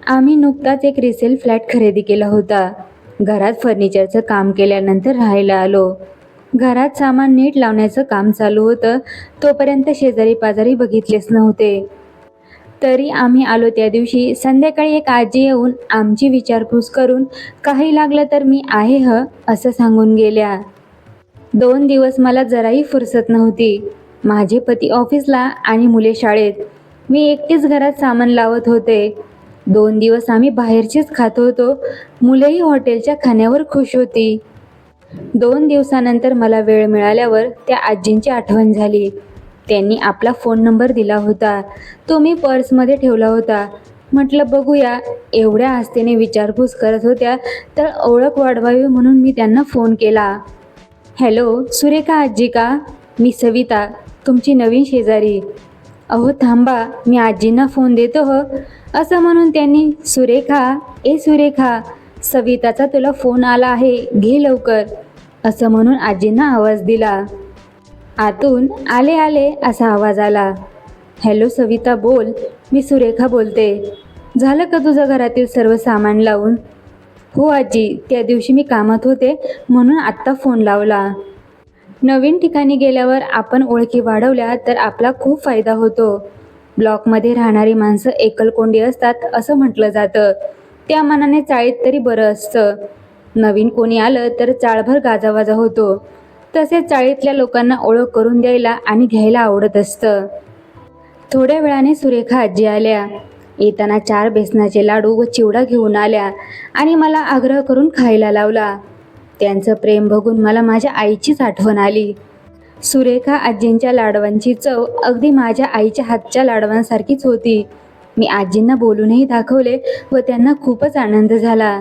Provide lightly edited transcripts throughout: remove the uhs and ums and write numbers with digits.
आम्ही नुकताच एक रिसेल फ्लॅट खरेदी केला होता. घरात फर्निचरचं काम केल्यानंतर राहायला आलो. घरात सामान नीट लावण्याचं काम चालू होतं, तोपर्यंत शेजारी पाजारी बघितलेच नव्हते. तरी आम्ही आलो त्या दिवशी संध्याकाळी एक आजी येऊन आमची विचारपूस करून काही लागलं तर मी आहे असं सांगून गेल्या. 2 दिवस मला जराही फुरसत नव्हती. माझे पती ऑफिसला आणि मुले शाळेत. मी एकटीच घरात सामान लावत होते. 2 दिवस आम्ही बाहेरचेच खात होतो. मुलेही हॉटेलच्या खाण्यावर खुश होती. 2 दिवसानंतर मला वेळ मिळाल्यावर त्या आजींची आठवण झाली. त्यांनी आपला फोन नंबर दिला होता. तो मी पर्समध्ये ठेवला होता. म्हटलं बघूया. एवढ्या आस्थेने विचारपूस करत होत्या तर ओळख वाढवावी म्हणून मी त्यांना फोन केला. हॅलो, सुरेखा आजी का? मी सविता, तुमची नवीन शेजारी. अहो थांबा, मी आजींना फोन देतो असं म्हणून त्यांनी सुरेखा, सविताचा तुला फोन आला आहे, घे लवकर असं म्हणून आजींना आवाज दिला. आतून आले आले असा आवाज आला. हॅलो सविता बोल, मी सुरेखा बोलते. झालं का तुझं घरातील सर्व सामान लावून? हो आजी, त्या दिवशी मी कामात होते म्हणून आत्ता फोन लावला. नवीन ठिकाणी गेल्यावर आपण ओळखी वाढवल्या तर आपला खूप फायदा होतो. ब्लॉकमध्ये राहणारी माणसं एकलकोंडी असतात असं म्हटलं जातं. त्या मानाने चाळीत तरी बरं असतं. नवीन कोणी आलं तर चाळभर गाजावाजा होतो. तसेच चाळीतल्या लोकांना ओळख करून द्यायला आणि घ्यायला आवडत असतं. थोड्या वेळाने सुरेखा आजी आल्या. येताना 4 बेसनाचे लाडू व चिवडा घेऊन आल्या आणि मला आग्रह करून खायला लावला. त्यांचं प्रेम बघून मला माझ्या आईचीच आठवण आली. सुरेखा आजींच्या लाडवांची चव अगदी माझ्या आईच्या हातच्या लाडवांसारखीच होती. मी आजींना बोलूनही दाखवले व त्यांना खूपच आनंद झाला.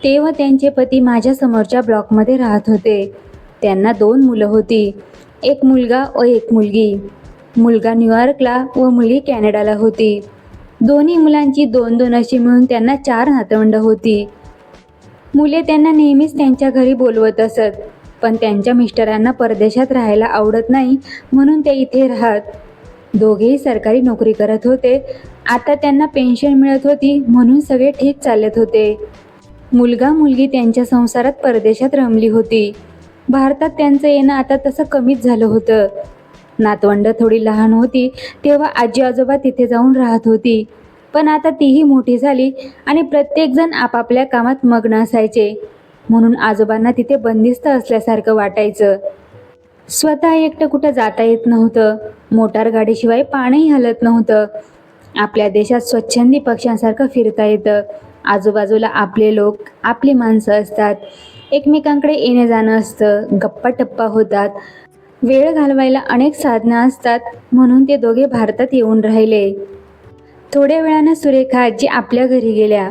ते व त्यांचे पती माझ्या समोरच्या ब्लॉकमध्ये राहत होते. त्यांना 2 मुलं होती, एक मुलगा व एक मुलगी. मुलगा न्यूयॉर्कला व मुलगी कॅनडाला होती. दोन्ही मुलांची 2-2 अशी मिळून त्यांना 4 नातवंड होती. मुले त्यांना नेहमीच त्यांच्या घरी बोलवत असत, पण त्यांच्या मिस्टरांना परदेशात राहायला आवडत नाही म्हणून ते इथे राहत. दोघेही सरकारी नोकरी करत होते. आता त्यांना पेन्शन मिळत होती म्हणून सगळे ठीक चालत होते. मुलगा मुलगी त्यांच्या संसारात परदेशात रमली होती. भारतात त्यांचं येणं आता तसं कमीच झालं होतं. नातवंड थोडी लहान होती तेव्हा आजी आजोबा तिथे जाऊन राहत होती, पण आता तीही मोठी झाली आणि प्रत्येकजण आपापल्या कामात मग्न असायचे म्हणून आजोबांना तिथे बंदिस्त असल्यासारखं वाटायचं. स्वतः एकटं कुठं जाता येत नव्हतं. मोटार गाडीशिवाय पाणही हलत नव्हतं. आपल्या देशात स्वच्छंदी पक्ष्यांसारखं फिरता येतं. आजूबाजूला आपले लोक, आपली माणसं असतात. एकमेकांकडे येणं जाणं असतं. गप्पा टप्पा होतात. वेळ घालवायला अनेक साधनं असतात म्हणून ते दोघे भारतात येऊन राहिले. थोड्या वेळानं सुरेखा आजी आपल्या घरी गेल्या.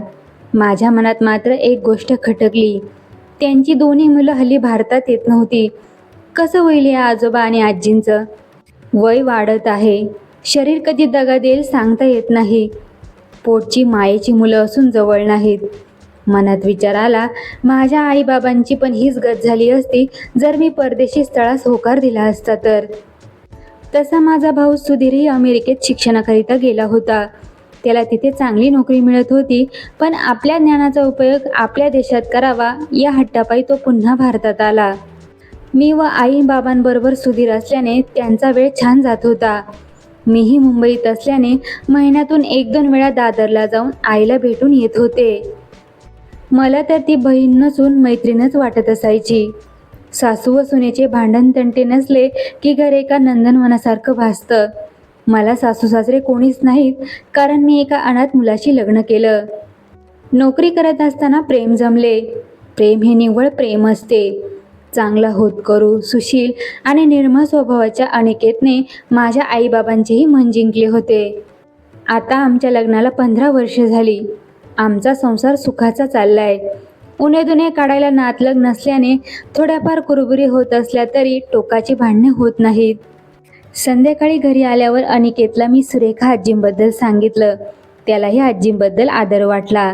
माझ्या मनात मात्र एक गोष्ट खटकली. त्यांची दोन्ही मुलं हल्ली भारतात येत नव्हती. कसं होईल या आजोबा आणि आजींचं? वय वाढत आहे. शरीर कधी दगा देईल सांगता येत नाही. पोटची मायेची मुलं असून जवळ नाहीत. मनात विचार आला, माझ्या आईबाबांची पण हीच गत झाली असती जर मी परदेशी स्थळास होकार दिला असता तर. तसा माझा भाऊ सुधीरही अमेरिकेत शिक्षणाकरिता गेला होता. त्याला तिथे चांगली नोकरी मिळत होती, पण आपल्या ज्ञानाचा उपयोग आपल्या देशात करावा या हट्टापायी तो पुन्हा भारतात आला. मी व आई बाबांबरोबर सुधीर असल्याने त्यांचा वेळ छान जात होता. मीही मुंबईत असल्याने महिन्यातून 1-2 वेळा दादरला जाऊन आईला भेटून येत होते. मला तर ती बहीण नसून मैत्रीणच वाटत असायची. सासू व सुनेचे भांडण तंटे नसले की घर एका नंदनवनासारखं भासतं. मला सासू सासरे कोणीच नाहीत, कारण मी एका अनाथ मुलाशी लग्न केलं. नोकरी करत असताना प्रेम जमले. प्रेम हे निव्वळ प्रेम असते. चांगला होतकरू, सुशील आणि निर्मळ स्वभावाच्या अनिकेतने माझ्या आईबाबांचेही मन जिंकले होते. आता आमच्या लग्नाला 15 वर्ष झाली. आमचा संसार सुखाचा चाललाय. उणे काढायला नातलग नसल्याने थोड्याफार कुरबुरी होत असल्या तरी टोकाची भांडणे होत नाहीत. संध्याकाळी घरी आल्यावर अनिकेतला मी सुरेखा आजींबद्दल सांगितलं. त्यालाही आजींबद्दल आदर वाटला.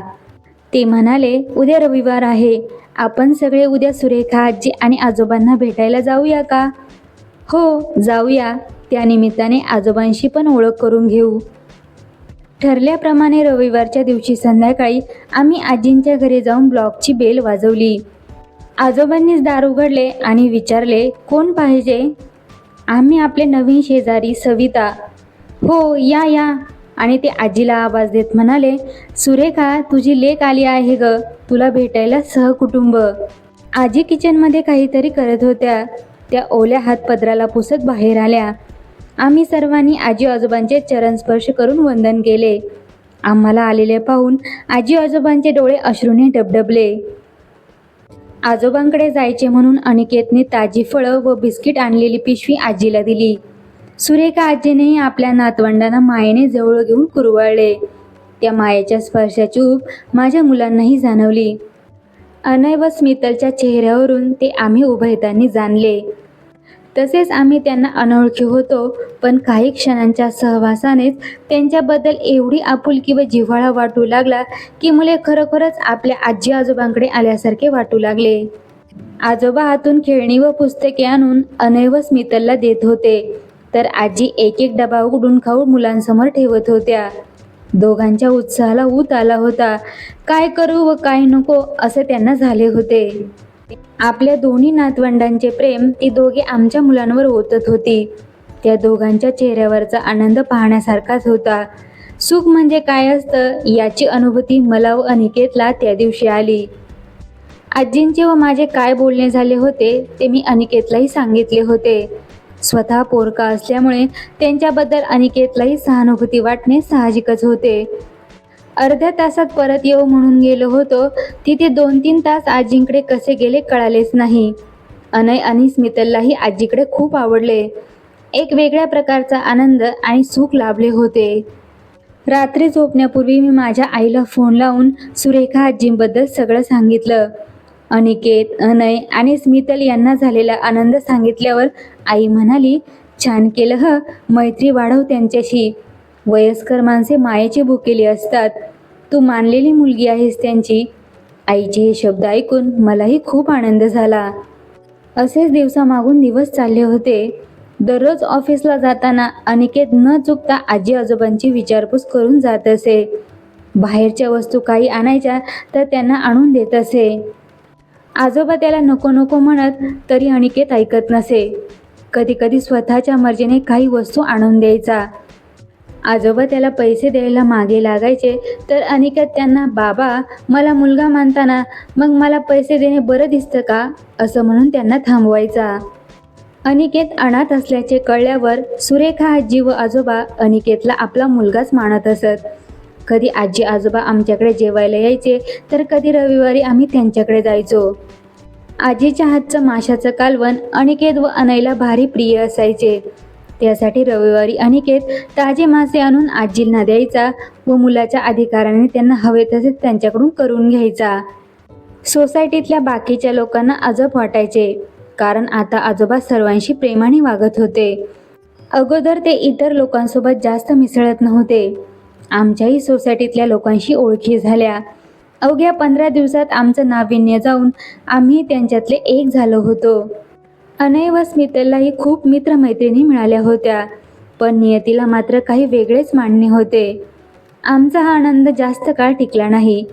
ते म्हणाले, उद्या रविवार आहे, आपण सगळे उद्या सुरेखा आजी आणि आजोबांना भेटायला जाऊया का? हो जाऊया. त्यानिमित्ताने आजोबांशी पण ओळख करून घेऊ. ठरल्याप्रमाणे रविवारच्या दिवशी संध्याकाळी आम्ही आजींच्या घरी जाऊन ब्लॉकची बेल वाजवली. आजोबांनीच दार उघडले आणि विचारले, कोण पाहिजे? आम्ही आपले नवीन शेजारी सविता. हो, या या. आणि ते आजीला आवाज देत म्हणाले, सुरेखा, तुझी लेक आली आहे ग, तुला भेटायला सहकुटुंब. आजी किचनमध्ये काहीतरी करत होत्या. त्या ओल्या हातपदराला पुसत बाहेर आल्या. आम्ही सर्वांनी आजी आजोबांचे चरणस्पर्श करून वंदन केले. आम्हाला आलेले पाहून आजी आजोबांचे डोळे अश्रूने डबडबले. आजोबांकडे जायचे म्हणून अनिकेतने ताजी फळं व बिस्किट आणलेली पिशवी आजीला दिली. सुरेखा आजीनेही आपल्या नातवंडांना मायेने जवळ घेऊन कुरवाळले. त्या मायेच्या स्पर्शाची ऊब माझ्या मुलांनाही जाणवली. अनय व स्मितलच्या चेहऱ्यावरून ते आम्ही उभयतांनी जाणले. तसेच आम्ही त्यांना अनोळखी होतो, पण काही क्षणांच्या सहवासानेच त्यांच्याबद्दल एवढी आपुलकी व जिव्हाळा वाटू लागला की मुले खरोखरच आपल्या आजी आजोबांकडे आल्यासारखे वाटू लागले. आजोबा हातून खेळणी व पुस्तके आणून अनय व स्मितलला देत होते, तर आजी एक एक डबा उघडून खाऊ मुलांसमोर ठेवत होत्या. दोघांच्या उत्साहाला ऊत आला होता. काय करू व काय नको असे त्यांना झाले होते. आपल्या दोन्ही नातवंडांचे प्रेम ती दोघे आमच्या मुलांवर ओतत होती. त्या दोघांच्या चेहऱ्यावरचा आनंद पाहण्यासारखाच होता. सुख म्हणजे काय असतं याची अनुभूती मला व अनिकेतला त्या दिवशी आली. आजींचे व माझे काय बोलणे झाले होते ते मी अनिकेतलाही सांगितले होते. स्वतः पोरका असल्यामुळे त्यांच्याबद्दल अनिकेतलाही सहानुभूती वाटणे साहजिकच होते. अर्ध्या तासात परत येऊ म्हणून गेलो होतो, तिथे 2-3 तास आजींकडे कसे गेले कळालेच नाही. अनय आणि स्मितललाही आजीकडे खूप आवडले. एक वेगळ्या प्रकारचा आनंद आणि सुख लाभले होते. रात्री झोपण्यापूर्वी मी माझ्या आईला फोन लावून सुरेखा आजींबद्दल सगळं सांगितलं. अनिकेत, अनय आणि स्मितल यांना झालेला आनंद सांगितल्यावर आई म्हणाली, छान केलं ह, मैत्री वाढव त्यांच्याशी. वयस्कर माणसे मायेची भुकेली असतात. तू मानलेली मुलगी आहेस त्यांची. आईचे हे शब्द ऐकून मलाही खूप आनंद झाला. असेच दिवसामागून दिवस चालले होते. दररोज ऑफिसला जाताना अनिकेत न चुकता आजी आजोबांची विचारपूस करून जात असे. बाहेरच्या वस्तू काही आणायच्या तर त्यांना आणून देत असे. आजोबा त्याला नको नको म्हणत तरी अनिकेत ऐकत नसे. कधी कधी स्वतःच्या मर्जीने काही वस्तू आणून द्यायचा. आजोबा त्याला पैसे द्यायला मागे लागायचे तर अनिकेत त्यांना, बाबा मला मुलगा मानताना मग मला पैसे देणे बरं दिसतं का, असं म्हणून त्यांना थांबवायचा. अनिकेत अनाथ असल्याचे कळल्यावर सुरेखा आजी व आजोबा अनिकेतला आपला मुलगाच मानत असत. कधी आजी आजोबा आमच्याकडे जेवायला यायचे तर कधी रविवारी आम्ही त्यांच्याकडे जायचो. आजीच्या हातचं माशाचं कालवण अनिकेत व अनयला भारी प्रिय असायचे. त्यासाठी रविवारी अनिकेत ताजे मासे आणून आजींना द्यायचा व मुलाच्या अधिकाराने त्यांना हवे तसेच त्यांच्याकडून करून घ्यायचा. सोसायटीतल्या बाकीच्या लोकांना अजब वाटायचे, कारण आता आजोबा सर्वांशी प्रेमाने वागत होते. अगोदर ते इतर लोकांसोबत जास्त मिसळत नव्हते. आमच्याही सोसायटीतल्या लोकांशी ओळखी झाल्या. अवघ्या 15 दिवसात आमचं नाविन्य जाऊन आम्ही त्यांच्यातले एक झालो होतो. अनय व स्मितललाही खूप मित्रमैत्रिणी मिळाल्या होत्या, पण नियतीला मात्र काही वेगळेच मांडणे होते. आमचा हा आनंद जास्त काळ टिकला नाही,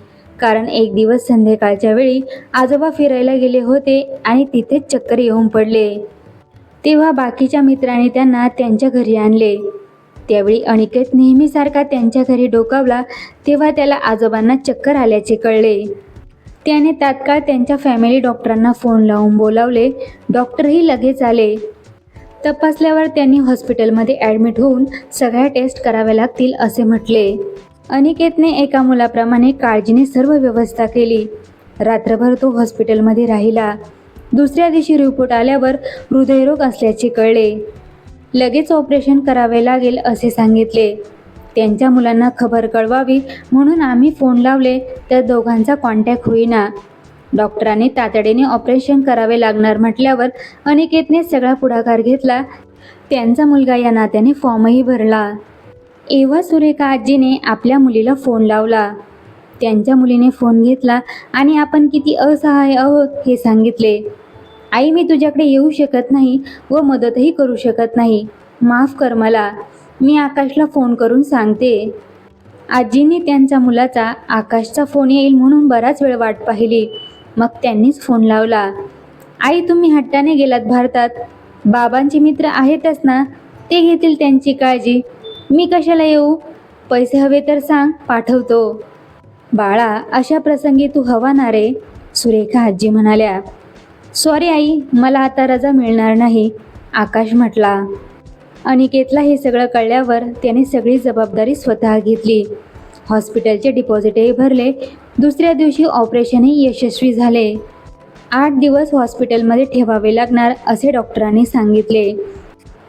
कारण एक दिवस संध्याकाळच्या वेळी आजोबा फिरायला गेले होते आणि तिथेच चक्कर येऊन पडले. तेव्हा बाकीच्या मित्रांनी त्यांना त्यांच्या घरी आणले. त्यावेळी अनिकेत नेहमीसारखा त्यांच्या घरी डोकावला तेव्हा त्याला आजोबांना चक्कर आल्याचे कळले. त्याने तात्काळ त्यांच्या फॅमिली डॉक्टरांना फोन लावून बोलावले. डॉक्टरही लगेच आले. तपासल्यावर त्यांनी हॉस्पिटलमध्ये ॲडमिट होऊन सगळ्या टेस्ट कराव्या लागतील असे म्हटले. अनिकेतने एका मुलाप्रमाणे काळजीने सर्व व्यवस्था केली. रात्रभर तो हॉस्पिटलमध्ये राहिला. दुसऱ्या दिवशी रिपोर्ट आल्यावर हृदयरोग असल्याचे कळले. लगेच ऑपरेशन करावे लागेल असे सांगितले. त्यांच्या मुलांना खबर कळवावी म्हणून आम्ही फोन लावले तर दोघांचा कॉन्टॅक्ट होईना. डॉक्टरांनी तातडीने ऑपरेशन करावे लागणार म्हटल्यावर अनिकेतने सगळा पुढाकार घेतला. त्यांचा मुलगा या नात्याने फॉर्मही भरला. एव्हा सुरेखा आजीने आपल्या मुलीला फोन लावला. त्यांच्या मुलीने फोन घेतला आणि आपण किती असहाय्य आहोत हे सांगितले. आई, मी तुझ्याकडे येऊ शकत नाही व मदतही करू शकत नाही. माफ कर मला. मी आकाशला फोन करून सांगते. आजींनी त्यांच्या मुलाचा आकाशचा फोन येईल म्हणून बराच वेळ वाट पाहिली. मग त्यांनीच फोन लावला. आई, तुम्ही हट्टाने गेलात भारतात. बाबांचे मित्र आहेतच ना, ते घेतील त्यांची काळजी. मी कशाला येऊ? पैसे हवे तर सांग, पाठवतो. बाळा, अशा प्रसंगी तू हवा ना रे, सुरेखा आजी म्हणाल्या. सॉरी आई, मला आता रजा मिळणार नाही, आकाश म्हटला. अनिकेतला हे सगळं कळल्यावर त्याने सगळी जबाबदारी स्वतः घेतली. हॉस्पिटलचे डिपॉझिटही भरले. दुसऱ्या दिवशी ऑपरेशनही यशस्वी झाले. 8 दिवस हॉस्पिटलमध्ये ठेवावे लागणार असे डॉक्टरांनी सांगितले.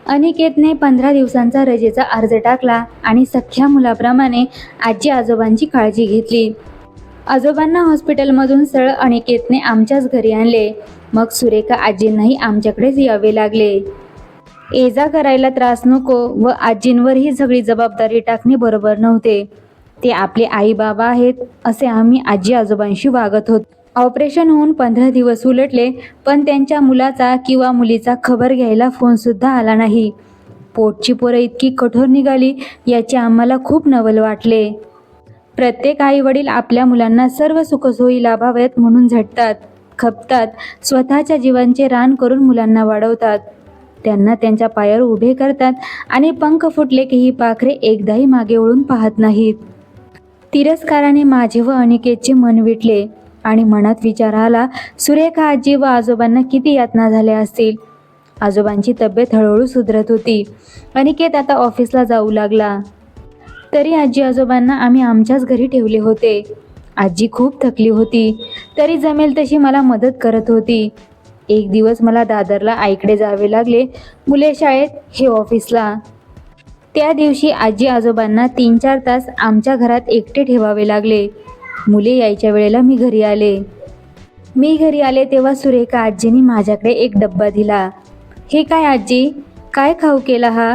अनिकेतने 15 दिवसांचा रजेचा अर्ज टाकला आणि सख्ख्या मुलाप्रमाणे आजी आजोबांची काळजी घेतली. आजोबांना हॉस्पिटलमधून सरळ अनिकेतने आमच्याच घरी आणले. मग सुरेखा आजींनाही आमच्याकडेच यावे लागले. ये-जा करायला त्रास नको व आजींवर ही सगळी जबाबदारी टाकणे बरोबर नव्हते. ते आपले आई बाबा आहेत असे आम्ही आजी आजोबांशी वागत होतो. ऑपरेशन होऊन 15 दिवस उलटले, पण त्यांच्या मुलाचा किंवा मुलीचा खबर घ्यायला फोनसुद्धा आला नाही. पोटची पोरं इतकी कठोर निघाली याचे आम्हाला खूप नवल वाटले. प्रत्येक आईवडील आपल्या मुलांना सर्व सुखसोयी लाभाव्यात म्हणून झटतात, खपतात, स्वतःच्या जीवांचे रान करून मुलांना वाढवतात. त्यांना त्यांच्या पायावर उभे करतात आणि पंख फुटले की ही पाखरे एकदाही मागे वळून पाहत नाहीत. तिरस्काराने माझे व अनिकेतचे मन विटले आणि मनात विचार आला, सुरेखा आजी व आजोबांना किती यातना झाल्या असतील. आजोबांची तब्येत हळूहळू सुधरत होती. अनिकेत आता ऑफिसला जाऊ लागला. तरी आजी आजोबांना आम्ही आमच्याच घरी ठेवले होते. आजी खूप थकली होती, तरी जमेल तशी मला मदत करत होती. एक दिवस मला दादरला आईकडे जावे लागले, मुले शाळेत, हे ऑफिसला. त्या दिवशी आजी आजोबांना 3-4 तास आमच्या घरात एकटे ठेवावे लागले. मुले यायच्या वेळेला मी घरी आले तेव्हा सुरेखा आजींनी माझ्याकडे एक डब्बा दिला. हे काय आजी, काय खाऊ केला हा?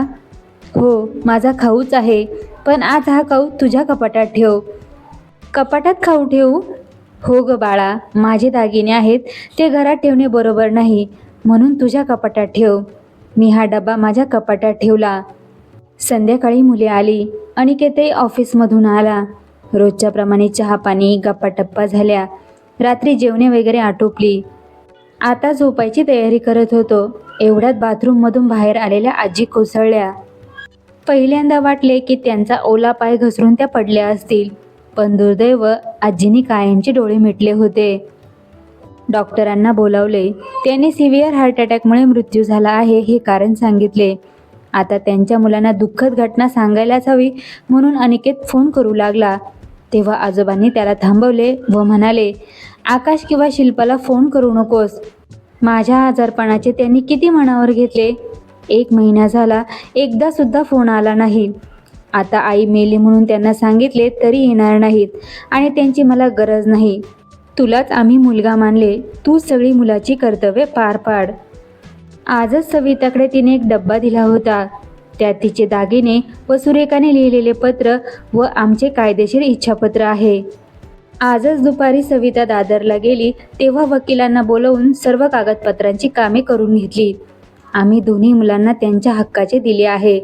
हो, माझा खाऊच आहे, पण आज हा खाऊ तुझ्या कपाटात ठेव. कपाटात खाऊ ठेवू? हो ग बाळा, माझे दागिने आहेत, ते घरात ठेवणे बरोबर नाही, म्हणून तुझ्या कपाटात ठेव. मी हा डबा माझ्या कपाटात ठेवला. संध्याकाळी मुले आली. अनिकेतही ऑफिसमधून आला. रोजच्याप्रमाणे चहापाणी, गप्पाटप्पा झाल्या. रात्री जेवणे वगैरे आटोपली. आता झोपायची तयारी करत होतो. एवढ्यात बाथरूममधून बाहेर आलेल्या आजी कोसळल्या. पहिल्यांदा वाटले की त्यांचा ओला पाय घसरून त्या पडल्या असतील, पण दुर्दैव आजींनी कायमचे डोळे मिटले होते. डॉक्टरांना बोलावले. त्यांनी सिव्हिअर हार्ट अटॅकमुळे मृत्यू झाला आहे हे कारण सांगितले. आता त्यांच्या मुलांना दुःखद घटना सांगायलाच हवी म्हणून अनिकेत फोन करू लागला. तेव्हा आजोबांनी त्याला थांबवले व म्हणाले, आकाश किंवा शिल्पाला फोन करू नकोस. माझ्या आजारपणाचे त्यांनी किती मनावर घेतले. 1 महिना झाला, एकदा सुद्धा फोन आला नाही. आता आई मेली म्हणून त्यांना सांगितले तरी येणार नाहीत आणि त्यांची मला गरज नाही. तुलाच आम्ही मुलगा मानले, तू सगळी मुलाची कर्तव्ये पार पाड. आजच सविताकडे तिने एक डब्बा दिला होता. त्यात तिचे दागिने व सुरेखाने लिहिलेले पत्र व आमचे कायदेशीर इच्छापत्र आहे. आजच दुपारी सविता दादरला गेली तेव्हा वकिलांना बोलवून सर्व कागदपत्रांची कामे करून घेतली. आम्ही दोन्ही मुलांना त्यांच्या हक्काचे दिले आहे.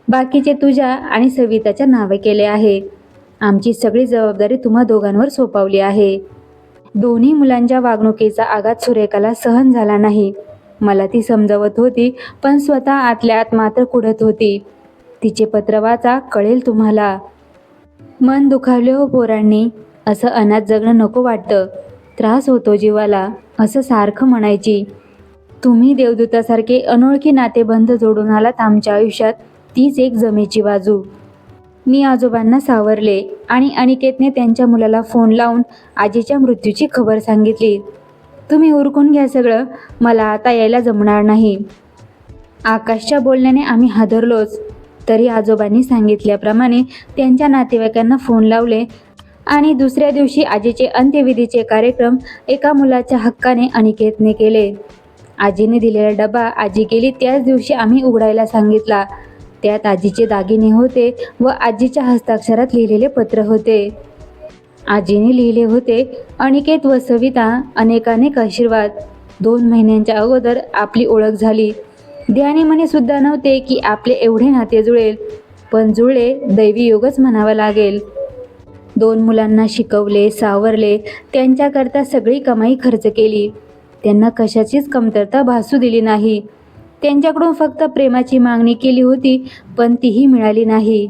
बाकीचे तुझ्या आणि सविताच्या नावे केले आहे. आमची सगळी जबाबदारी तुम्हा दोघांवर सोपवली आहे. दोन्ही मुलांच्या वागणुकीचा आघात सुरेखाला सहन झाला नाही. मला ती समजावत होती, पण स्वतः आतल्या आत मात्र कुढत होती. तिचे पत्र वाचा, कळेल तुम्हाला. मन दुखावले हो पोरांनी. असं अनाथ जगणं नको वाटतं. त्रास होतो जीवाला, असं सारखं म्हणायची. तुम्ही देवदूतासारखे अनोळखी नातेबंध जोडून आलात आमच्या आयुष्यात, तीच एक जमेची बाजू. मी आजोबांना सावरले आणि अनिकेतने त्यांच्या मुलाला फोन लावून आजीच्या मृत्यूची खबर सांगितली. तुम्ही उरकून घ्या सगळं, मला आता यायला जमणार नाही. आकाशच्या बोलण्याने आम्ही हादरलोच. तरी आजोबांनी सांगितल्याप्रमाणे त्यांच्या नातेवाईकांना फोन लावले आणि दुसऱ्या दिवशी आजीचे अंत्यविधीचे कार्यक्रम एका मुलाच्या हक्काने अनिकेतने केले. आजीने दिलेला डबा आजी गेली त्याच दिवशी आम्ही उघडायला सांगितला. त्यात आजीचे दागिने होते व आजीच्या हस्ताक्षरात लिहिलेले पत्र होते. आजीने लिहिले होते, अनिकेत व सविता, अनेकानेक आशीर्वाद. 2 महिन्यांच्या अगोदर आपली ओळख झाली. ध्यानी म्हणे सुद्धा नव्हते की आपले एवढे नाते जुळेल, पण जुळले, दैवी योगच म्हणावा लागेल. 2 मुलांना शिकवले, सावरले, त्यांच्याकरता सगळी कमाई खर्च केली. त्यांना कशाचीच कमतरता भासू दिली नाही. त्यांच्याकडून फक्त प्रेमाची मागणी केली होती, पण तीही मिळाली नाही.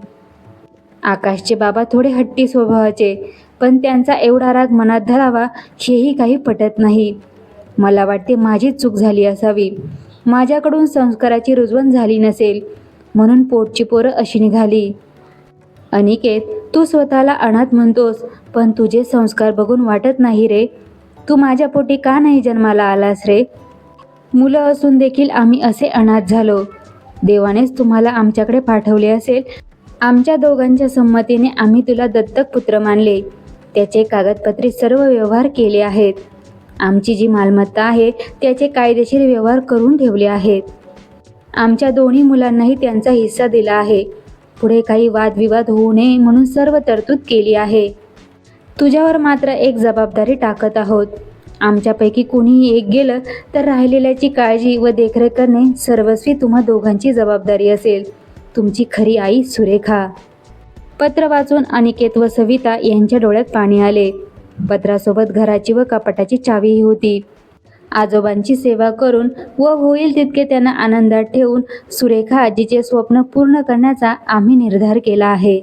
आकाशचे बाबा थोडे हट्टी स्वभावाचे, पण त्यांचा एवढा राग मनात धरावा हेही काही पटत नाही. मला वाटते माझीच चूक झाली असावी. माझ्याकडून संस्काराची रुजवण झाली नसेल, म्हणून पोटची पोरं अशी निघाली. अनिकेत, तू स्वतःला अनाथ म्हणतोस, पण तुझे संस्कार बघून वाटत नाही रे. तू माझ्या पोटी का नाही जन्माला आलास रे? मुलं असून देखील आम्ही असे अनाथ झालो. देवानेच तुम्हाला आमच्याकडे पाठवले असेल. आमच्या दोघांच्या संमतीने आम्ही तुला दत्तक पुत्र मानले. त्याचे कागदपत्रे सर्व व्यवहार केले आहेत. आमची जी मालमत्ता आहे त्याचे कायदेशीर व्यवहार करून ठेवले आहेत. आमच्या दोन्ही मुलांनाही त्यांचा हिस्सा दिला आहे. पुढे काही वादविवाद होऊ नये म्हणून सर्व तरतूद केली आहे. तुझ्यावर मात्र एक जबाबदारी टाकत आहोत. आमच्यापैकी कुणीही एक गेलं तर राहिलेल्याची काळजी व देखरेख करणे सर्वस्वी तुम्हा दोघांची जबाबदारी असेल. तुमची खरी आई सुरेखा. पत्र वाचून अनिकेत व सविता यांच्या डोळ्यात पाणी आले. पत्रासोबत घराची व कपाटाची चावीही होती. आजोबांची सेवा करून व होईल तितके त्यांना आनंदात ठेवून सुरेखा आजीचे स्वप्न पूर्ण करण्याचा आम्ही निर्धार केला आहे.